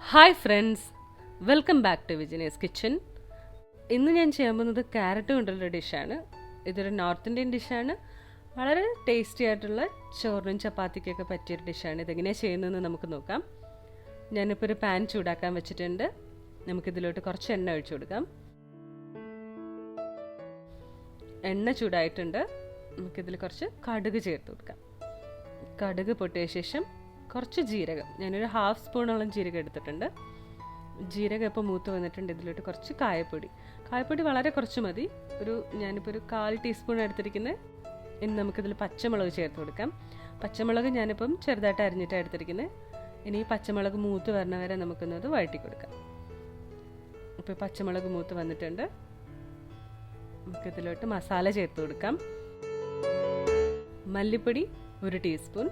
Hi friends, welcome back to Vijina's kitchen. ഇന്ന് ഞാൻ ചെയ്യാൻ പോകുന്നത് ക്യാരറ്റ് കൊണ്ടുള്ള ഡിഷാണ്. ഇതൊരു നോർത്ത് ഇന്ത്യൻ ഡിഷാണ്. വളരെ ടേസ്റ്റി ആയിട്ടുള്ള ചോറിനും ചപ്പാത്തിക്കൊക്കെ പറ്റിയൊരു ഡിഷാണ്. ഇതെങ്ങനെയാണ് ചെയ്യുന്നതെന്ന് നമുക്ക് നോക്കാം. ഞാനിപ്പോൾ ഒരു പാൻ ചൂടാക്കാൻ വെച്ചിട്ടുണ്ട്. നമുക്കിതിലോട്ട് കുറച്ച് എണ്ണ ഒഴിച്ചു കൊടുക്കാം. എണ്ണ ചൂടായിട്ടുണ്ട്. നമുക്കിതിൽ കുറച്ച് കടുക് ചേർത്ത് കൊടുക്കാം. കടുക് പൊട്ടിയ ശേഷം കുറച്ച് ജീരകം, ഞാനൊരു ഹാഫ് സ്പൂണോളം ജീരകം എടുത്തിട്ടുണ്ട്. ജീരകം ഇപ്പോൾ മൂത്ത് വന്നിട്ടുണ്ട്. ഇതിലോട്ട് കുറച്ച് കായപ്പൊടി വളരെ കുറച്ച് മതി. ഞാനിപ്പോൾ ഒരു 1/4 ടീസ്പൂൺ എടുത്തിരിക്കുന്നത്. ഇനി നമുക്കിതിൽ പച്ചമുളക് ചേർത്ത് കൊടുക്കാം. പച്ചമുളക് ഞാനിപ്പം ചെറുതായിട്ട് അരിഞ്ഞിട്ടാണ് എടുത്തിരിക്കുന്നത്. ഇനി ഈ പച്ചമുളക് മൂത്ത് വരണ വരെ നമുക്കൊന്നത് വഴറ്റി കൊടുക്കാം. ഇപ്പോൾ പച്ചമുളക് മൂത്ത് വന്നിട്ടുണ്ട്. നമുക്കിതിലോട്ട് മസാല ചേർത്ത് കൊടുക്കാം. മല്ലിപ്പൊടി 1 ടീസ്പൂൺ,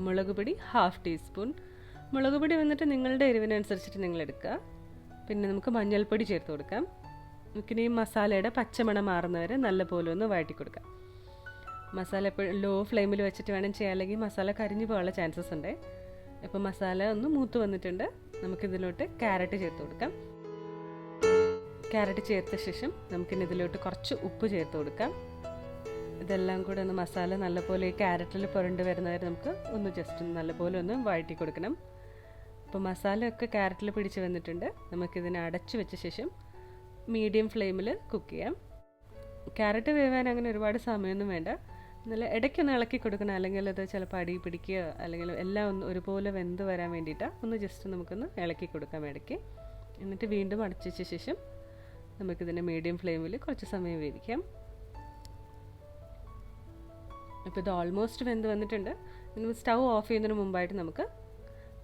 മുളക് പൊടി 1/2 ടീസ്പൂൺ. മുളക് പൊടി വന്നിട്ട് നിങ്ങളുടെ എരിവിനനുസരിച്ചിട്ട് നിങ്ങൾ എടുക്കുക. പിന്നെ നമുക്ക് മഞ്ഞൾപ്പൊടി ചേർത്ത് കൊടുക്കാം. നമുക്കിനി ഈ മസാലയുടെ പച്ചമണം മാറുന്നവരെ നല്ലപോലെ ഒന്ന് വഴറ്റി കൊടുക്കാം. മസാല എപ്പോഴും ലോ ഫ്ലെയിമിൽ വെച്ചിട്ട് വേണം ചെയ്യാൻ, അല്ലെങ്കിൽ മസാല കരിഞ്ഞു പോകാനുള്ള ചാൻസസ് ഉണ്ട്. ഇപ്പോൾ മസാല ഒന്ന് മൂത്ത് വന്നിട്ടുണ്ട്. നമുക്കിതിലോട്ട് ക്യാരറ്റ് ചേർത്ത് കൊടുക്കാം. ക്യാരറ്റ് ചേർത്ത ശേഷം നമുക്കിനി ഇതിലോട്ട് കുറച്ച് ഉപ്പ് ചേർത്ത് കൊടുക്കാം. ഇതെല്ലാം കൂടെ ഒന്ന് മസാല നല്ലപോലെ ഈ ക്യാരറ്റിൽ പുരണ്ട് വരുന്നവരെ നമുക്ക് ഒന്ന് ജസ്റ്റ് നല്ലപോലെ ഒന്ന് വഴറ്റി കൊടുക്കണം. അപ്പോൾ മസാലയൊക്കെ ക്യാരറ്റിൽ പിടിച്ച് വന്നിട്ടുണ്ട്. നമുക്കിതിനെ അടച്ചു വെച്ച ശേഷം മീഡിയം ഫ്ലെയിമിൽ കുക്ക് ചെയ്യാം. ക്യാരറ്റ് വേവാൻ അങ്ങനെ ഒരുപാട് സമയമൊന്നും വേണ്ട. നല്ല ഇടയ്ക്കൊന്ന് ഇളക്കി കൊടുക്കണം, അല്ലെങ്കിൽ അത് ചിലപ്പോൾ അടി പിടിക്കുക, അല്ലെങ്കിൽ എല്ലാം ഒന്ന് ഒരുപോലെ വെന്ത് വരാൻ വേണ്ടിയിട്ടാണ്. ഒന്ന് ജസ്റ്റ് നമുക്കൊന്ന് ഇളക്കി കൊടുക്കാം ഇടയ്ക്ക്. എന്നിട്ട് വീണ്ടും അടച്ചു വെച്ച ശേഷം നമുക്കിതിനെ മീഡിയം ഫ്ലെയിമിൽ കുറച്ച് സമയം വേവിക്കാം. ഇപ്പോൾ ഇത് ഓൾമോസ്റ്റ് വെന്ത് വന്നിട്ടുണ്ട്. ഇനി സ്റ്റൗ ഓഫ് ചെയ്യുന്നതിന് മുമ്പായിട്ട് നമുക്ക്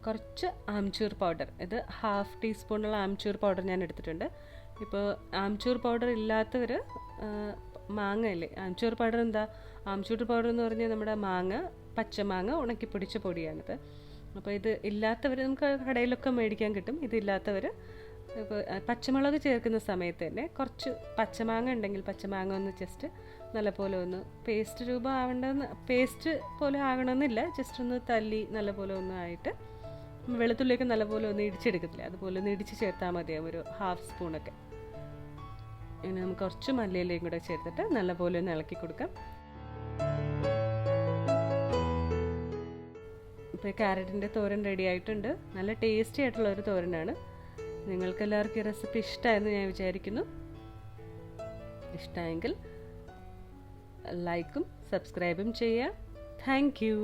കുറച്ച് ആംചൂർ പൗഡർ, ഇത് 1/2 ടീസ്പൂണുള്ള ആംചൂർ പൗഡർ ഞാൻ എടുത്തിട്ടുണ്ട്. ഇപ്പോൾ ആംചൂർ പൗഡർ ഇല്ലാത്തവർ മാങ്ങ ഇല്ലേ, ആംചൂർ പൗഡർ ആംചൂർ പൗഡർ എന്ന് പറഞ്ഞാൽ നമ്മുടെ പച്ചമാങ്ങ ഉണക്കി പൊടിച്ച പൊടിയാണിത്. അപ്പോൾ ഇത് ഇല്ലാത്തവർ നമുക്ക് കടയിലൊക്കെ മേടിക്കാൻ കിട്ടും. ഇതില്ലാത്തവർ ഇപ്പോൾ പച്ചമുളക് ചേർക്കുന്ന സമയത്ത് തന്നെ കുറച്ച് പച്ചമാങ്ങ ഉണ്ടെങ്കിൽ പച്ചമാങ്ങ ഒന്ന് ജസ്റ്റ് നല്ലപോലെ ഒന്ന് പേസ്റ്റ് പേസ്റ്റ് പോലെ ആകണമെന്നില്ല, ജസ്റ്റ് ഒന്ന് തല്ലി നല്ലപോലെ ഒന്ന് ആയിട്ട്, വെളുത്തുള്ളിയൊക്കെ നല്ലപോലെ ഒന്ന് ഇടിച്ചെടുക്കത്തില്ല, അതുപോലെ ഒന്ന് ഇടിച്ച് ചേർത്താൽ മതിയാവും, ഒരു 1/2 സ്പൂണൊക്കെ. ഇനി നമുക്ക് കുറച്ച് മല്ലിയിലയും കൂടെ ചേർത്തിട്ട് നല്ലപോലെ ഒന്ന് ഇളക്കി കൊടുക്കാം. ഇപ്പോൾ ക്യാരറ്റിൻ്റെ തോരൻ റെഡി ആയിട്ടുണ്ട്. നല്ല ടേസ്റ്റി ആയിട്ടുള്ള ഒരു തോരനാണ്. നിങ്ങൾക്കെല്ലാവർക്കും ഈ റെസിപ്പി ഇഷ്ടമായെന്ന് ഞാൻ വിചാരിക്കുന്നു. ഇഷ്ടമായെങ്കിൽ ലൈക്കും സബ്സ്ക്രൈബും ചെയ്യുക. Thank you.